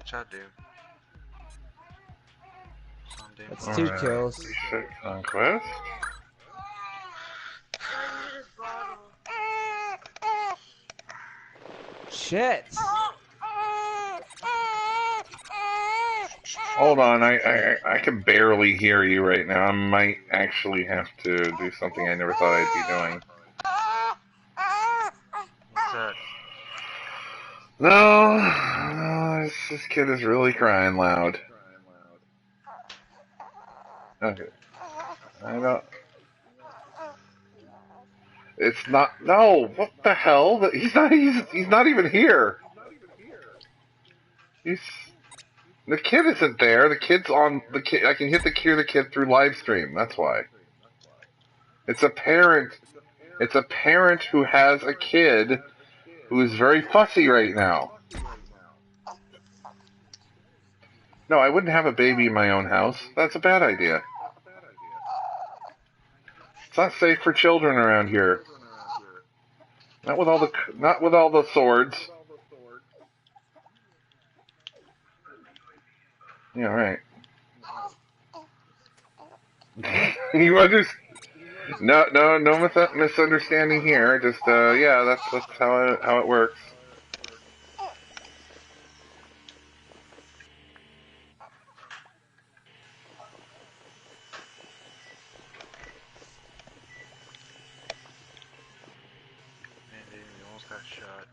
Shot dude. That's 2 kills. Reset conquest. Shit! Hold on, I can barely hear you right now. I might actually have to do something I never thought I'd be doing. What's that? No, this kid is really crying loud. Okay, I don't. It's not. No, what the hell? He's not. He's not even here. He's. The kid isn't there. The kid's on the kid. I can hear the kid through live stream. That's why. It's a parent. It's a parent who has a kid who is very fussy right now. No, I wouldn't have a baby in my own house. That's a bad idea. It's not safe for children around here. Not with all the swords. Yeah, right. You understand? No misunderstanding here. Just yeah, that's how it works. Man, dude, you almost got shot.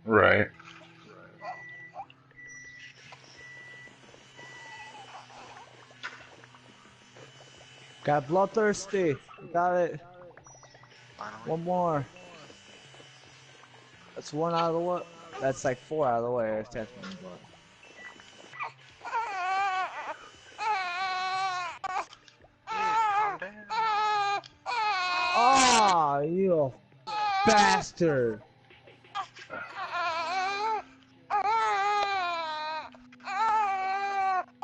Right. Got bloodthirsty. Got it. Finally. One more. That's 1 out of the way. That's like 4 out of the way. Technically, but. Calm down. Oh, you bastard!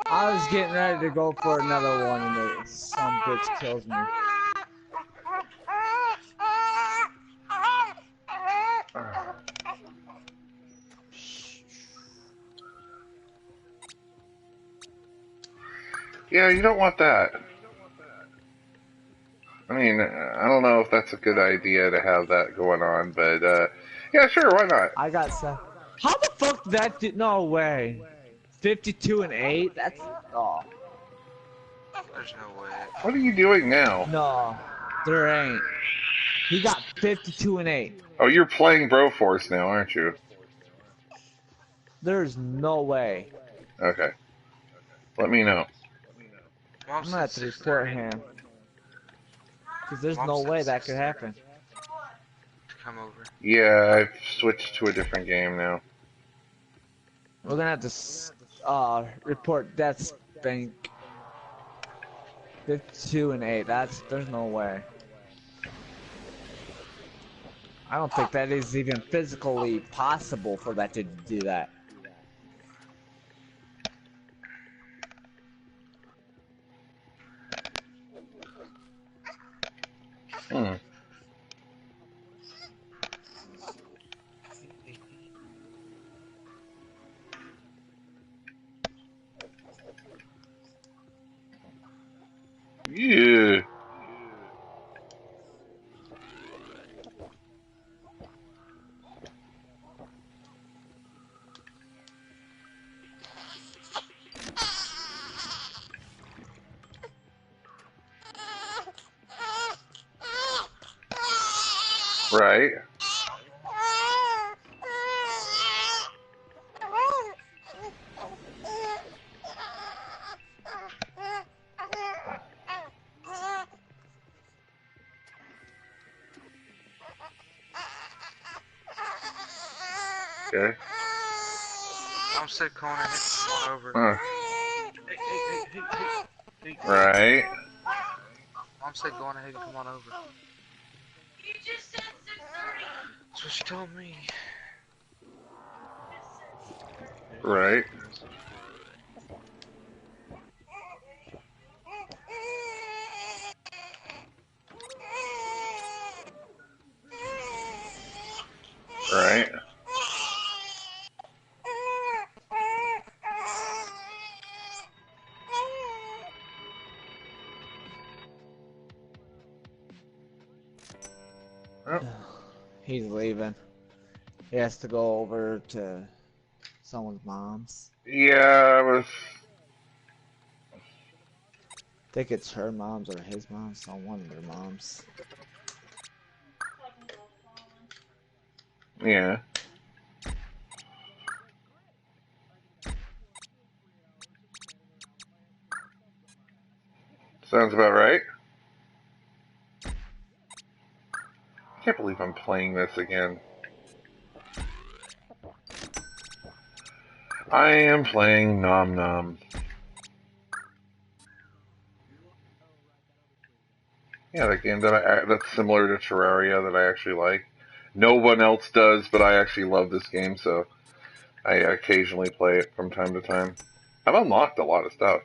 I was getting ready to go for another one, and the some bitch kills me. Yeah, you don't want that. I mean, I don't know if that's a good idea to have that going on, but yeah, sure, why not? I got some. How the fuck did that do? No way. 52 and 8? That's. Oh. There's no way. What are you doing now? No, there ain't. He got 52 and 8. Oh, you're playing Broforce now, aren't you? There's no way. Okay. Let me know. Mom I'm gonna have said to report 6:30 him. Because there's Mom no said way that could 6:30 happen. to come over. Yeah, I've switched to a different game now. We're gonna have to report death bank. 52 and 8. There's no way. I don't think that is even physically possible for that to do that. Hmm. Yeah. Right. Okay. Mom said come on over. Hey. Right. Mom said go on ahead and come on over. You just said 6:30. That's what she told me. Right. Right? Oh. He's leaving. He has to go over to someone's mom's. Yeah, I was. I think it's her mom's or his mom's, so one of their moms. Yeah. Sounds about right. I can't believe I'm playing this again. I am playing Nom Nom. Yeah, that game that's similar to Terraria that I actually like. No one else does, but I actually love this game, so I occasionally play it from time to time. I've unlocked a lot of stuff.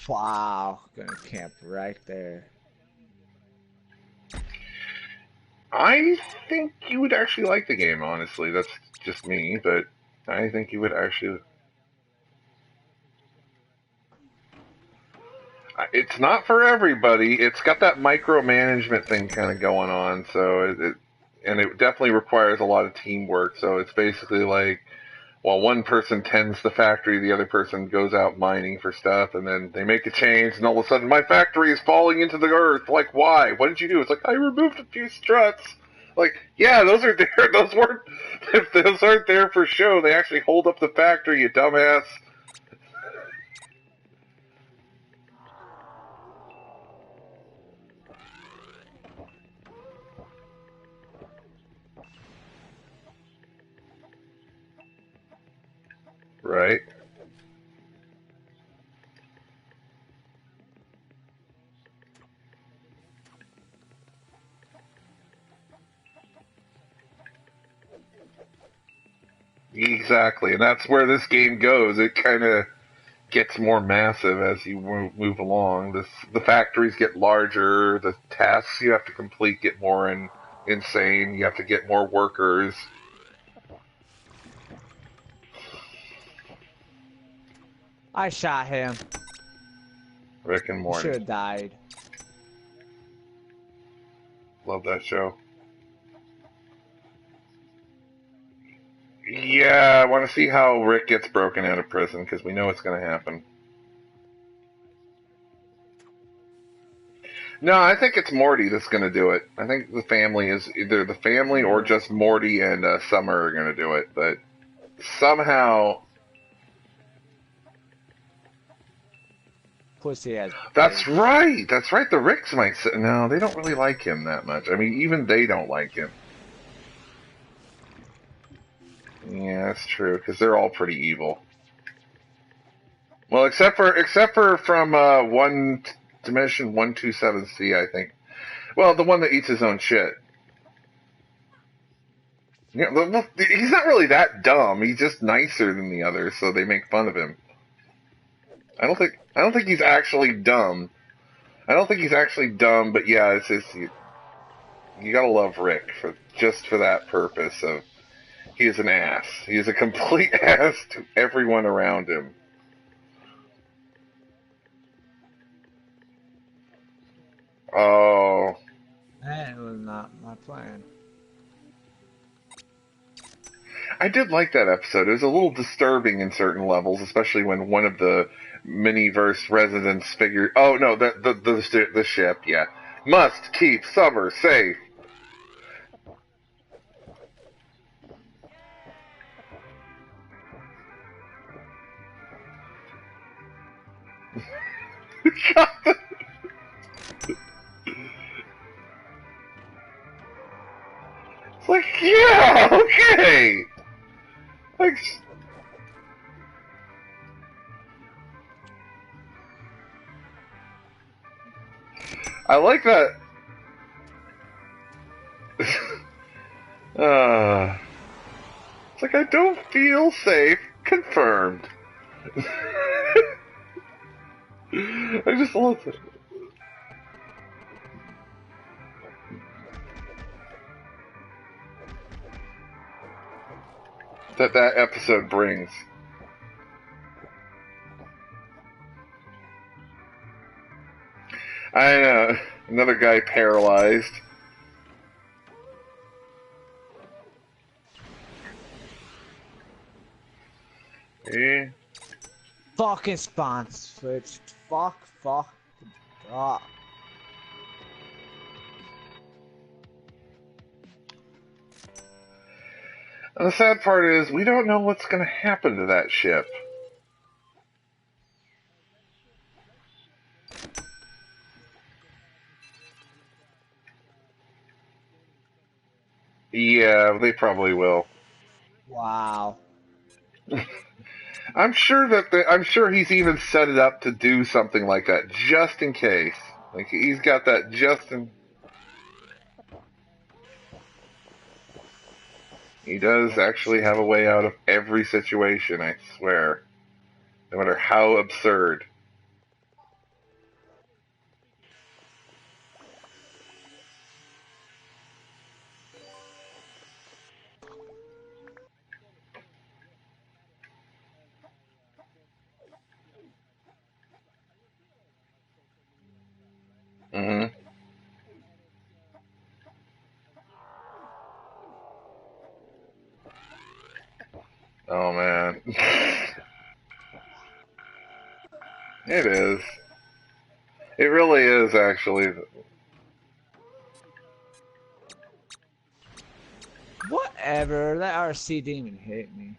Wow, gonna camp right there. I think you would actually like the game, honestly. That's just me, but I think you would actually. It's not for everybody. It's got that micromanagement thing kind of going on, so and it definitely requires a lot of teamwork. So it's basically like, while one person tends the factory, the other person goes out mining for stuff, and then they make a change, and all of a sudden my factory is falling into the earth. Like, why? What did you do? It's like, I removed a few struts. Like, yeah, those are there. Those weren't. If those aren't there for show, they actually hold up the factory, you dumbass. Right. Exactly, and that's where this game goes. It kind of gets more massive as you move along. The factories get larger. The tasks you have to complete get more insane. You have to get more workers. I shot him. Rick and He Morty. should have died. Love that show. Yeah, I want to see how Rick gets broken out of prison, because we know it's going to happen. No, I think it's Morty that's going to do it. I think the family is either the family or just Morty and Summer are going to do it. But somehow, Pussy has. that's right. That's right. The Ricks might say, no, they don't really like him that much. I mean, even they don't like him. Yeah, that's true, because they're all pretty evil. Well, except for from one Dimension 127C, I think. Well, the one that eats his own shit. Yeah, well, he's not really that dumb. He's just nicer than the others, so they make fun of him. I don't think he's actually dumb. I don't think he's actually dumb, but yeah, it's just you gotta love Rick for that purpose of he is an ass. He is a complete ass to everyone around him. Oh. That was not my plan. I did like that episode. It was a little disturbing in certain levels, especially when one of the mini-verse residents figured, oh no, the ship, yeah, must keep Summer safe. It's like, yeah, okay. Like, I like that. It's like, I don't feel safe. Confirmed. I just love it. that that episode brings. I know. Another guy paralyzed. Eh? Fucking spawn switch. Fuck. God. And the sad part is, we don't know what's going to happen to that ship. Yeah, they probably will. Wow. I'm sure he's even set it up to do something like that, just in case. Like, he's got that just in... He does actually have a way out of every situation, I swear. No matter how absurd. Mm-hmm. Oh, man. It is. It really is, actually. Whatever. That RC didn't even hit me.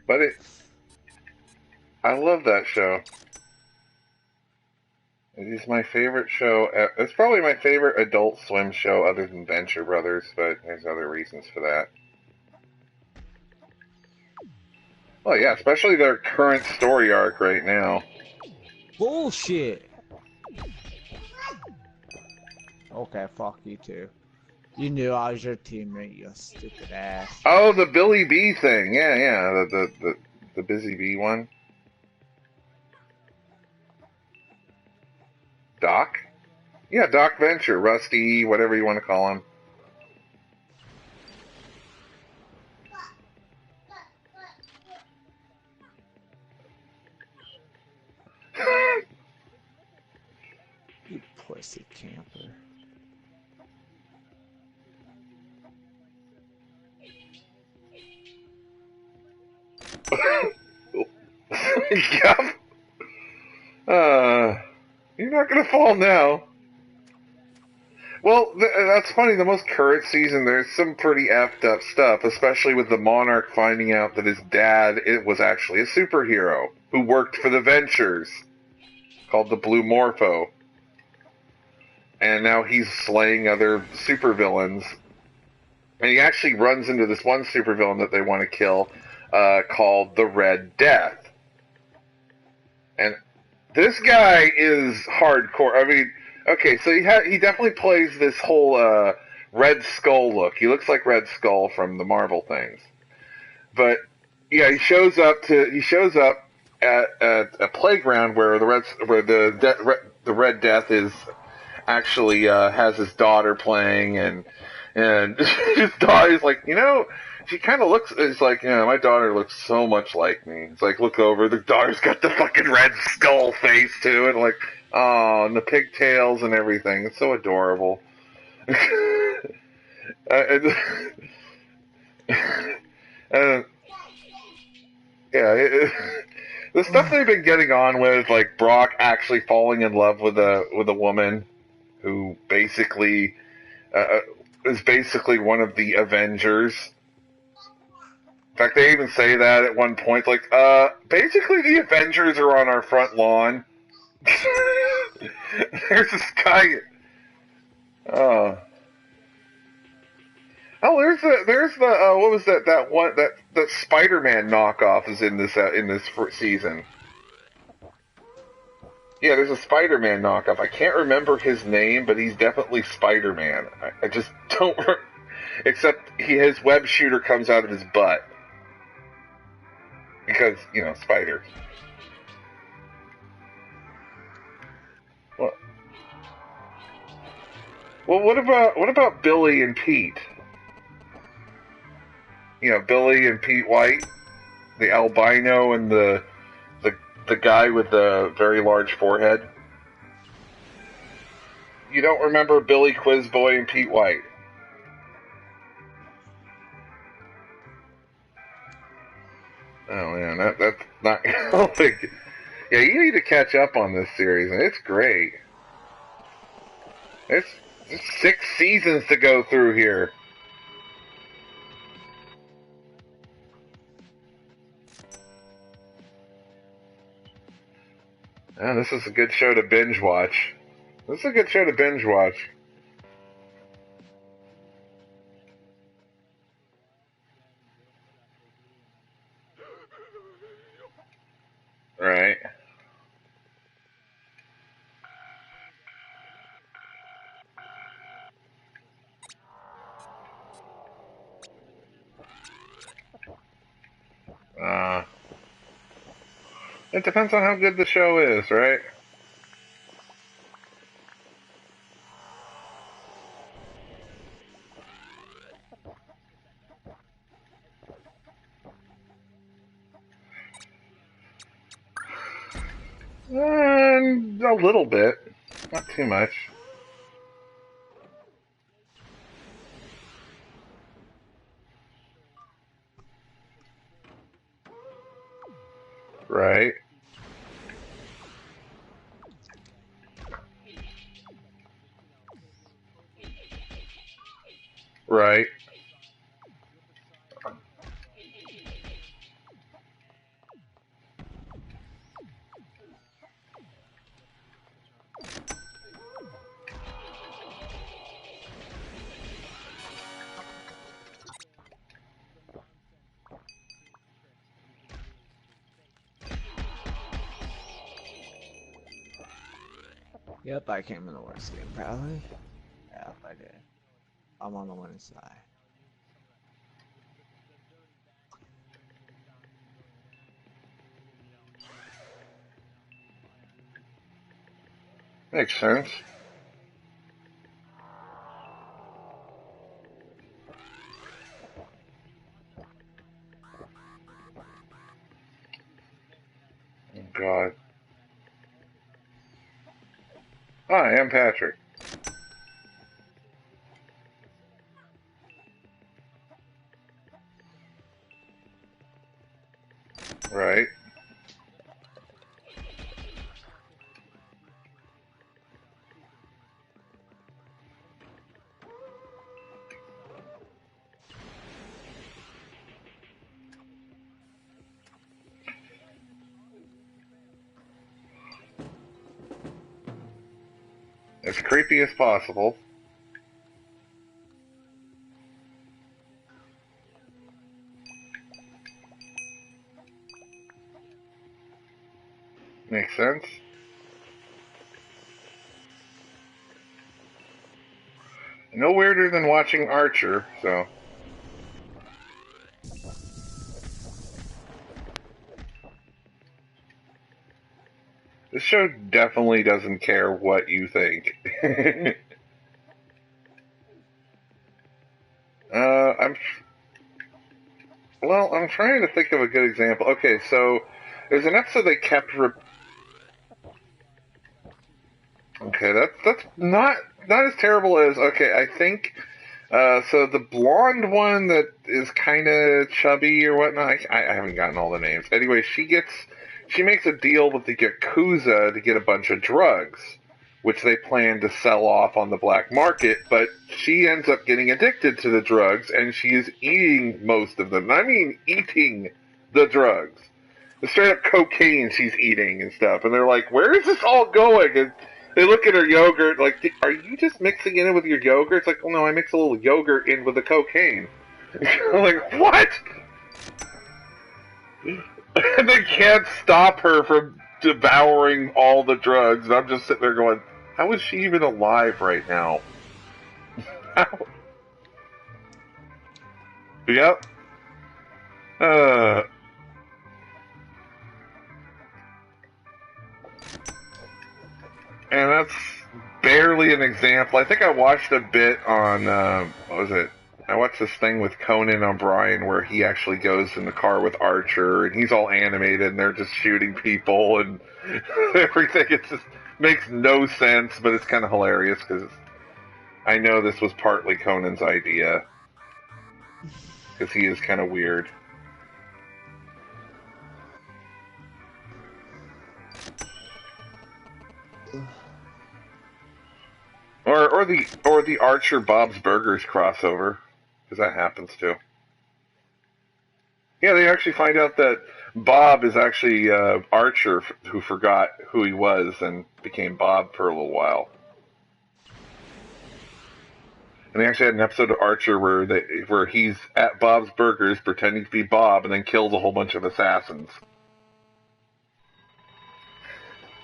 But I love that show. It is my favorite show. It's probably my favorite Adult Swim show other than Venture Brothers, but there's other reasons for that. Well, yeah, especially their current story arc right now. Bullshit. Okay, fuck you too. You knew I was your teammate, you stupid ass. Oh, the Billy B thing. Yeah, the Busy Bee one. Doc? Yeah, Doc Venture, Rusty, whatever you want to call him. You pussy camper. Yep. You're not gonna fall now. Well, that's funny. The most current season, there's some pretty effed up stuff, especially with the Monarch finding out that his dad was actually a superhero who worked for the Ventures, called the Blue Morpho. And now he's slaying other supervillains. And he actually runs into this one supervillain that they want to kill, called the Red Death. And this guy is hardcore. I mean, okay, so he definitely plays this whole Red Skull look. He looks like Red Skull from the Marvel things. But yeah, he shows up at a playground where the Red Death is actually has his daughter playing, and his daughter's like, she kind of looks. It's like, my daughter looks so much like me. It's like, look over, the daughter's got the fucking Red Skull face too, and like, oh, and the pigtails and everything. It's so adorable. Yeah, the stuff they've been getting on with, like Brock actually falling in love with a woman who basically is basically one of the Avengers. In fact, they even say that at one point, like, basically the Avengers are on our front lawn. There's this guy. Oh, there's the what was that one that Spider-Man knockoff is in this season. Yeah, there's a Spider-Man knockoff. I can't remember his name, but he's definitely Spider-Man. I just don't. Except his web shooter comes out of his butt because spiders. Well, Well, what about Billy and Pete? You know, Billy and Pete White, the albino and the guy with the very large forehead. You don't remember Billy Quizboy and Pete White? Oh man, that's not. I don't think. Yeah, you need to catch up on this series, and it's great. It's 6 seasons to go through here. Yeah, this is a good show to binge watch. This is a good show to binge watch. Right. Uh, it depends on how good the show is, right? A little bit. Not too much. Right. Right. Yep, I came in the worst game, probably. Yep, I did. I'm on the winning side. Makes sense. Oh, God. Hi, I'm Patrick. Right. As creepy as possible. Makes sense. No weirder than watching Archer, so. This show definitely doesn't care what you think. I'm well. I'm trying to think of a good example. Okay, so there's an episode they kept. Okay, that's not as terrible as. Okay, I think. So the blonde one that is kind of chubby or whatnot. I haven't gotten all the names. Anyway, she makes a deal with the Yakuza to get a bunch of drugs, which they plan to sell off on the black market, but she ends up getting addicted to the drugs, and she is eating most of them. I mean, eating the drugs. The straight up cocaine she's eating and stuff. And they're like, where is this all going? And they look at her yogurt, like, are you just mixing it in with your yogurt? It's like, oh no, I mix a little yogurt in with the cocaine. I'm like, what? And they can't stop her from devouring all the drugs. And I'm just sitting there going, how is she even alive right now? How? Yep. And that's barely an an example. I think I watched a bit on, what was it? I watched this thing with Conan O'Brien where he actually goes in the car with Archer, and he's all animated, and they're just shooting people and everything. It just makes no sense, but it's kind of hilarious because I know this was partly Conan's idea because he is kind of weird. Or the Archer Bob's Burgers crossover, because that happens too. Yeah, they actually find out that Bob is actually Archer who forgot who he was and became Bob for a little while. And they actually had an episode of Archer where he's at Bob's Burgers pretending to be Bob and then kills a whole bunch of assassins.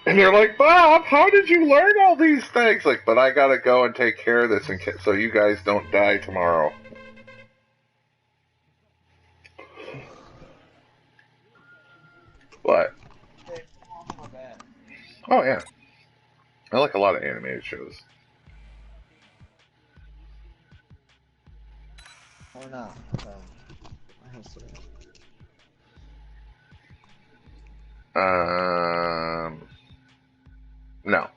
And they're like, Bob, how did you learn all these things? Like, but I gotta go and take care of this so you guys don't die tomorrow. What? Oh, yeah. I like a lot of animated shows. Or not. I have to. No.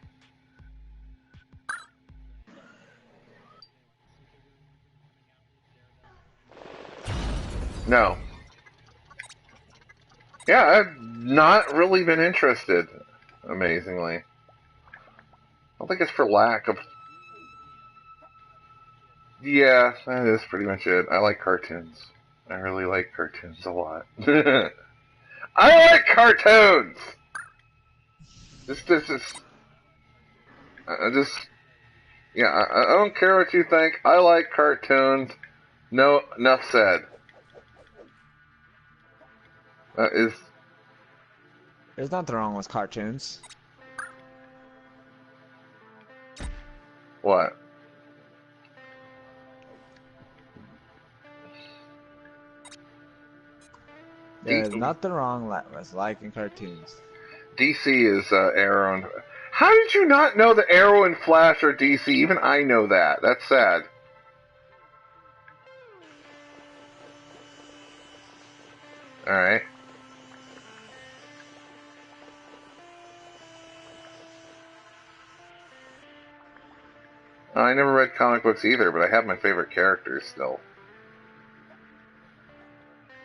No. Yeah, I've not really been interested, amazingly. I don't think it's for lack of... Yeah, that is pretty much it. I like cartoons. I really like cartoons a lot. I like cartoons! Yeah, I don't care what you think. I like cartoons. No, enough said. There's nothing wrong with cartoons. What? There's nothing wrong with liking cartoons. DC is Arrow and... How did you not know that Arrow and Flash are DC? Even I know that. That's sad. Alright. I never read comic books either, but I have my favorite characters still.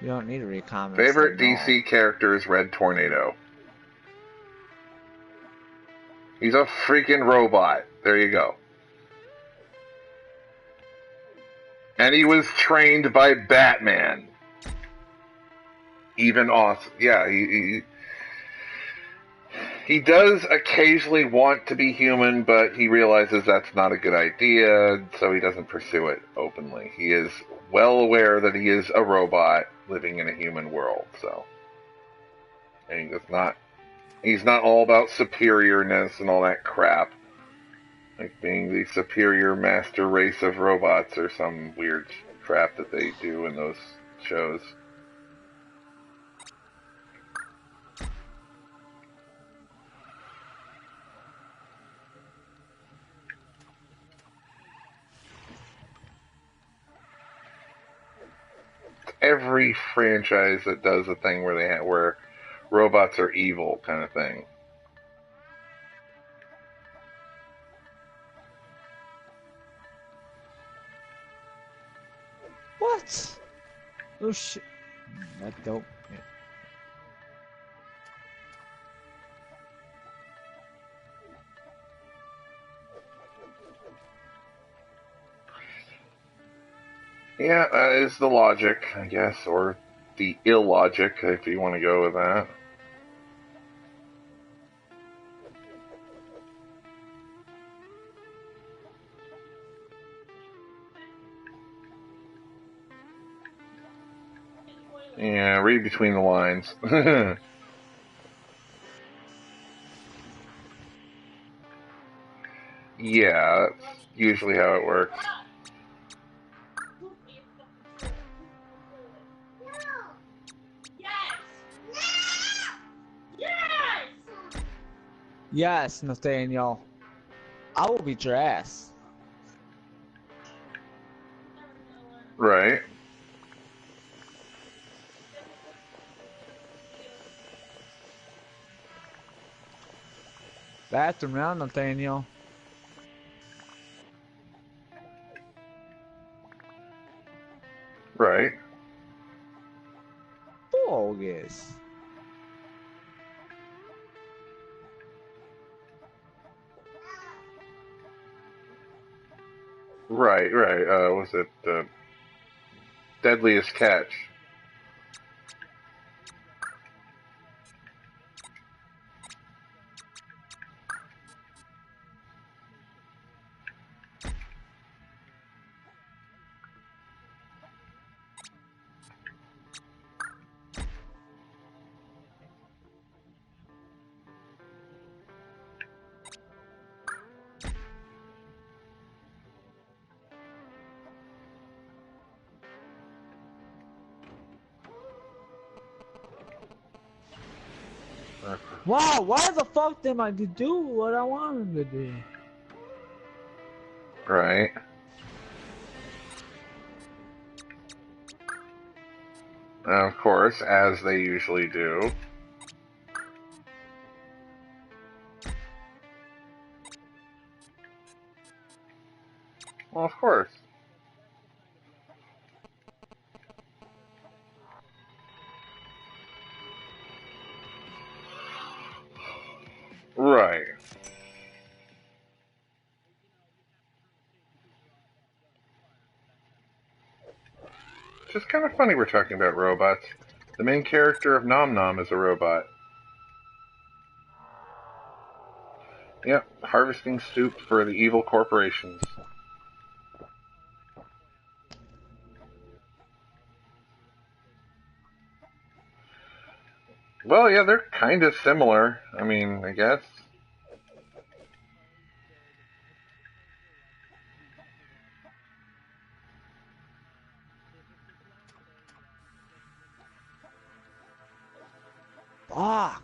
You don't need to read comics. Favorite DC character is Red Tornado. He's a freaking robot. There you go. And he was trained by Batman. Even awesome. Yeah, he does occasionally want to be human, but he realizes that's not a good idea, so he doesn't pursue it openly. He is well aware that he is a robot living in a human world, so. And he's not all about superiorness and all that crap. Like being the superior master race of robots or some weird crap that they do in those shows. Every franchise that does a thing where robots are evil kind of thing. What? Oh shit. That dope. Yeah, that is the logic, I guess, or the illogic, if you want to go with that. Yeah, read between the lines. Yeah, that's usually how it works. Yes, Nathaniel. I will beat your ass. Right. Bathroom now, Nathaniel. Right. Bogus. Right, right. Was it Deadliest Catch? Wow, why the fuck did I do what I wanted to do? Right. Of course, as they usually do. Well, of course. Right. It's just kind of funny we're talking about robots. The main character of Nom Nom is a robot. Yep, harvesting soup for the evil corporations. Well, yeah, they're kind of similar. I mean, I guess. Fuck.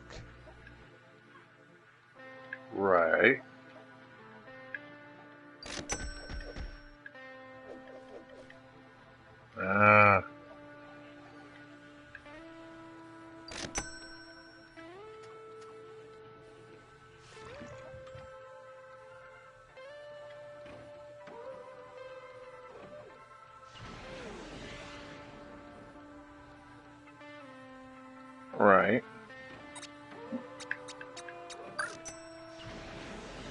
Right. Ah. Right.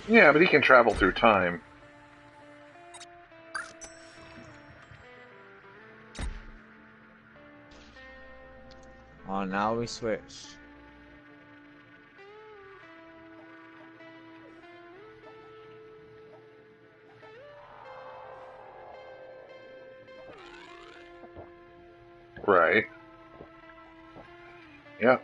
Yeah, but he can travel through time. Oh, now we switch. Right. Yep.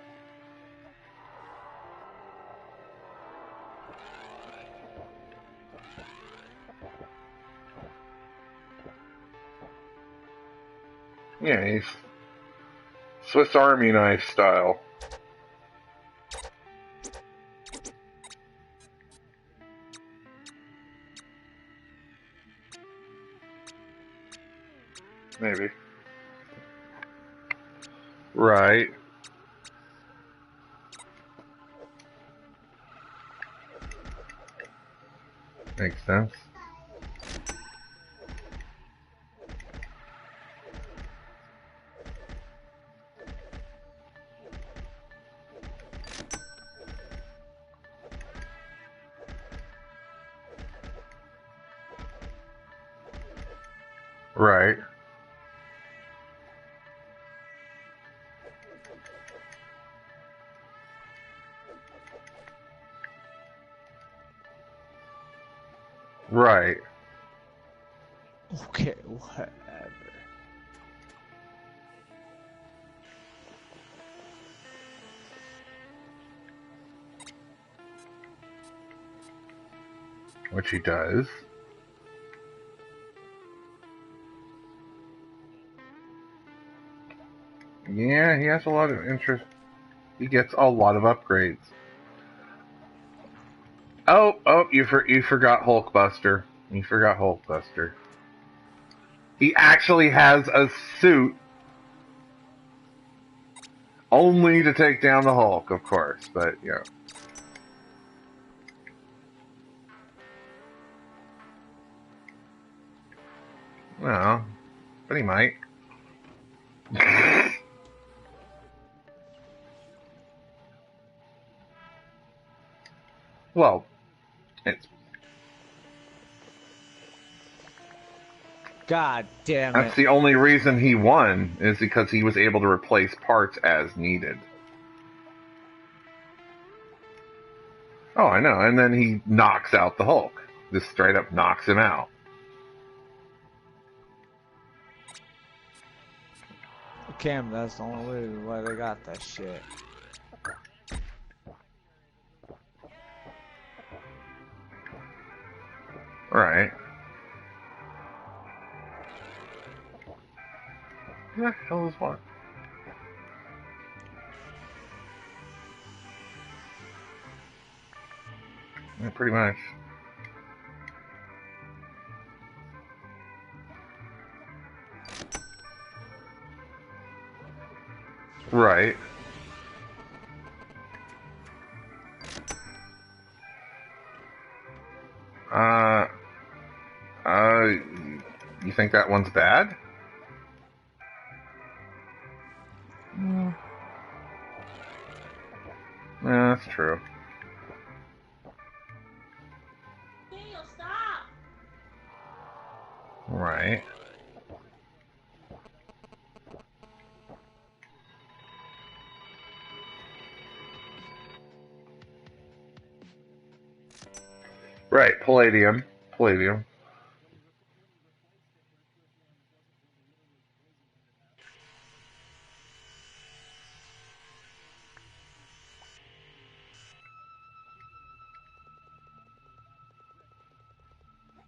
Yeah, he's Swiss Army knife style. Maybe. Right. Makes sense. Right. Right. Okay, whatever. Which he does. Yeah, he has a lot of interest. He gets a lot of upgrades. Oh, you forgot Hulkbuster. You forgot Hulkbuster. He actually has a suit only to take down the Hulk, of course, but yeah. No, but he might. Well, it's God damn it. that's the only reason he won is because he was able to replace parts as needed. Oh, I know, and then he knocks out the Hulk. Just straight up knocks him out. Cam, that's the only way why they got that shit. Right. Who the hell is what? Yeah, pretty much. Right. Uh, uh, you think that one's bad? Yeah, that's true. Daniel, stop! Right. Right, palladium. Palladium.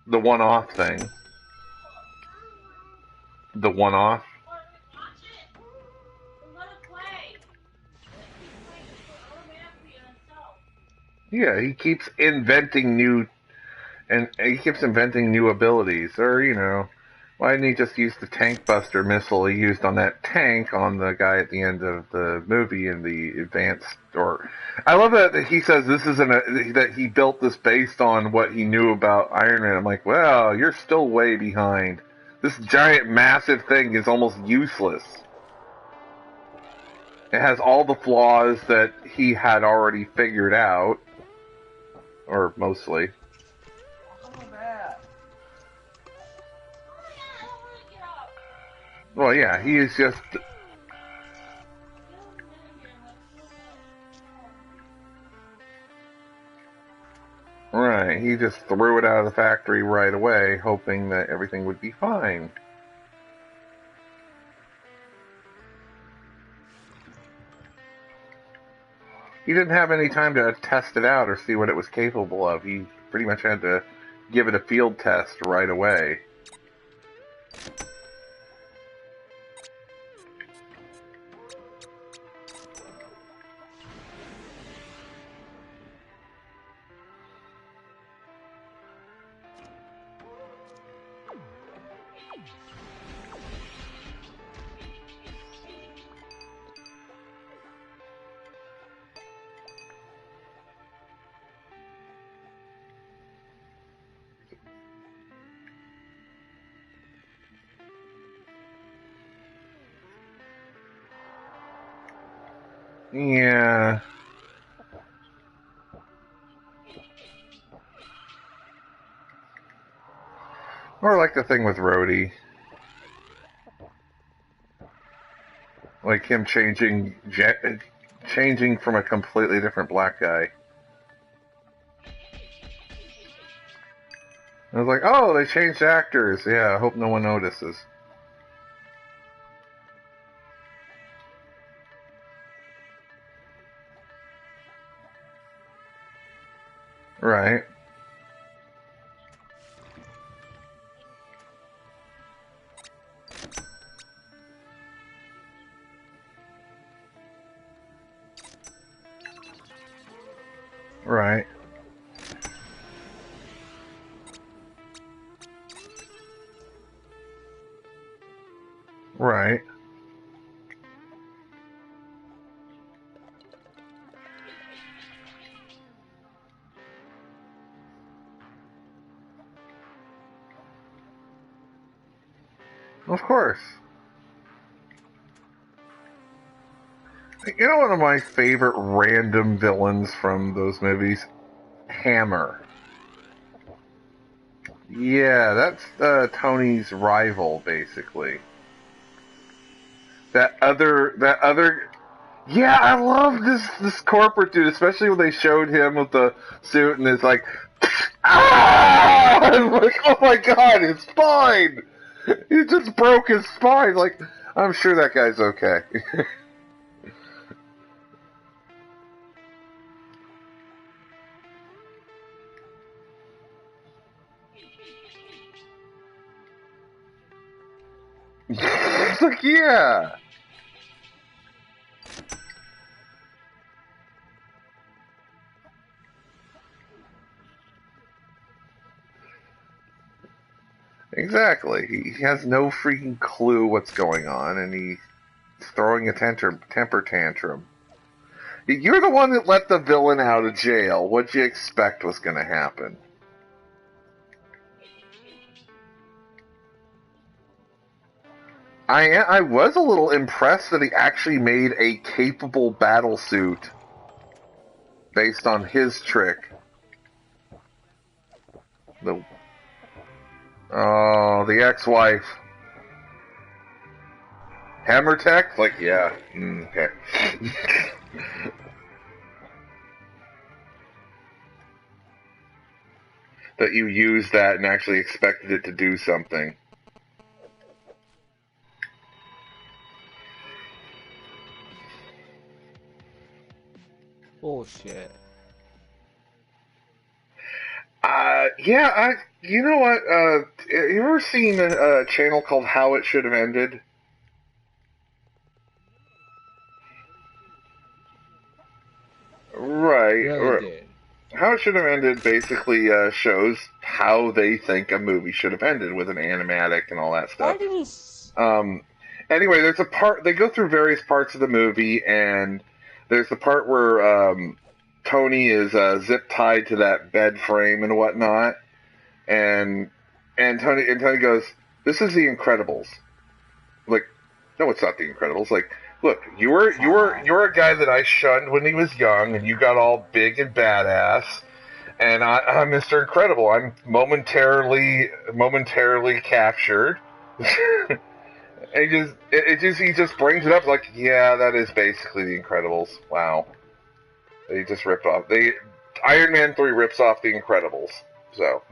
The one-off thing. The one-off. Watch it! Let it play! Let it keep playing automatically on itself. Yeah, he keeps inventing new, and he keeps inventing new abilities. Or, why didn't he just use the tank buster missile he used on that tank on the guy at the end of the movie in the advanced? Or, I love that he says this isn't that he built this based on what he knew about Iron Man. I'm like, well, you're still way behind. This giant, massive thing is almost useless. It has all the flaws that he had already figured out. Or mostly. Oh my god, I don't want to get up. Well, yeah, he is just. Right, he just threw it out of the factory right away, hoping that everything would be fine. He didn't have any time to test it out or see what it was capable of. He pretty much had to give it a field test right away. Yeah. Or like the thing with Rhodey. Like him changing from a completely different black guy. I was like, oh, they changed actors. Yeah, I hope no one notices. Right. Right. Of course. You know one of my favorite random villains from those movies? Hammer. Yeah, that's Tony's rival, basically. That other. Yeah, I love this corporate dude, especially when they showed him with the suit and it's like, ah! I'm like, oh my god, his spine! He just broke his spine. Like, I'm sure that guy's okay. It's like, yeah. Exactly. He has no freaking clue what's going on, and he's throwing a temper tantrum. You're the one that let the villain out of jail. What'd you expect was going to happen? I was a little impressed that he actually made a capable battle suit based on his trick. The ex-wife. Hammer tech? Like, yeah. Okay. That you used that and actually expected it to do something. Bullshit. Yeah, you know what, you ever seen a channel called How It Should Have Ended? Right. Really did. How It Should Have Ended basically shows how they think a movie should have ended with an animatic and all that stuff. Anyway, there's a part, they go through various parts of the movie, and there's the part where Tony is zip tied to that bed frame and whatnot, and Tony goes, "This is The Incredibles." Like, no, it's not The Incredibles. Like, look, you're a guy that I shunned when he was young, and you got all big and badass, and I'm Mr. Incredible. I'm momentarily captured. And he just brings it up like, yeah, that is basically The Incredibles. Wow. They just ripped off. Iron Man 3 rips off The Incredibles. So.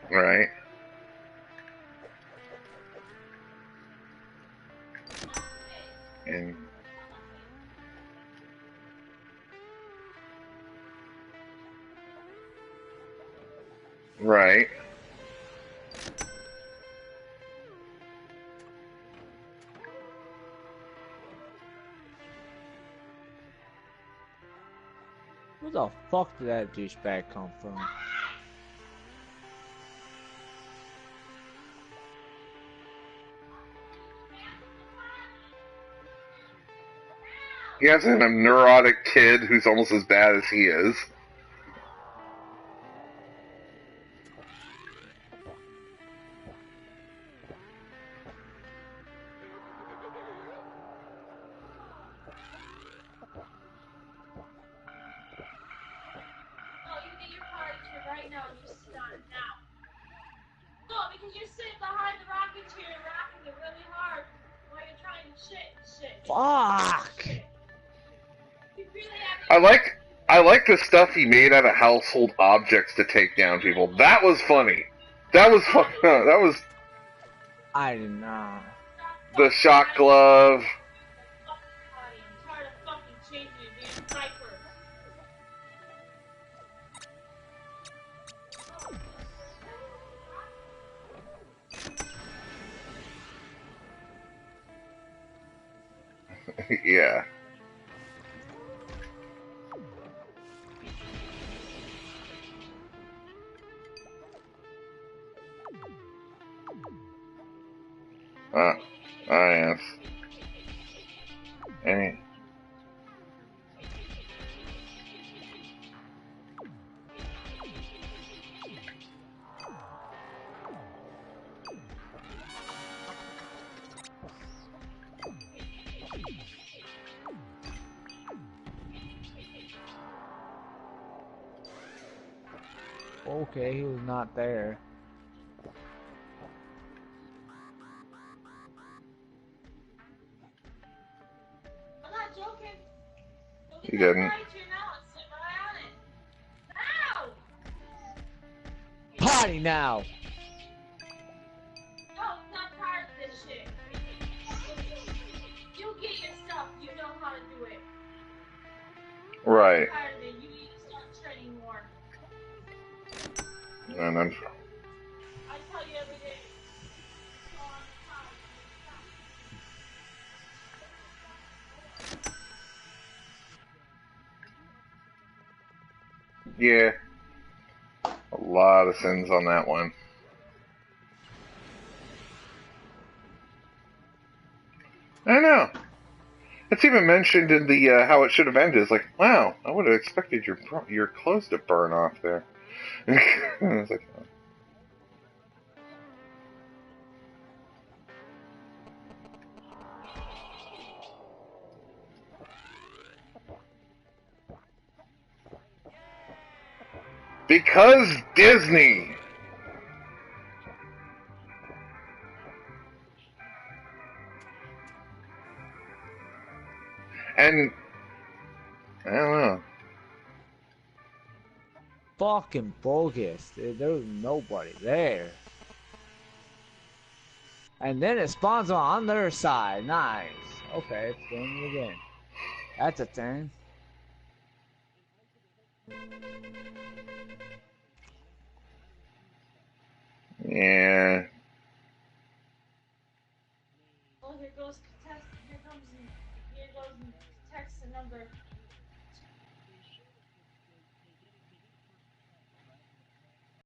Right. And right. Where the fuck did that douchebag come from? He has a neurotic kid who's almost as bad as he is. No, you get your car here right now and just sit on it now. No, because you're sitting behind the rocking chair, rocking it really hard while you're trying to shit. Fuck! You really have to. I like the stuff he made out of household objects to take down people. That was funny. That was fun. That was I did not. the shock glove. I'm tired of fucking changing your damn diaper. Yeah. Ah, yes. Any. Okay, he was not there. I'm not joking. Go get He that didn't. ride here now and sit right on it. Now! Party now! No, I'm not tired of this shit. You get your stuff. You know how to do it. Right. I'm tired of it. You need to start training more. And then. I tell you every day. All the time. Yeah. A lot of sins on that one. I know. It's even mentioned in the how it should have ended. It's like, wow, I would have expected your clothes to burn off there. It's like, oh. Because Disney. And I don't know. Fucking bogus, dude. There was nobody there. And then it spawns on the other side. Nice. Okay, it's doing it again. That's a thing. Yeah.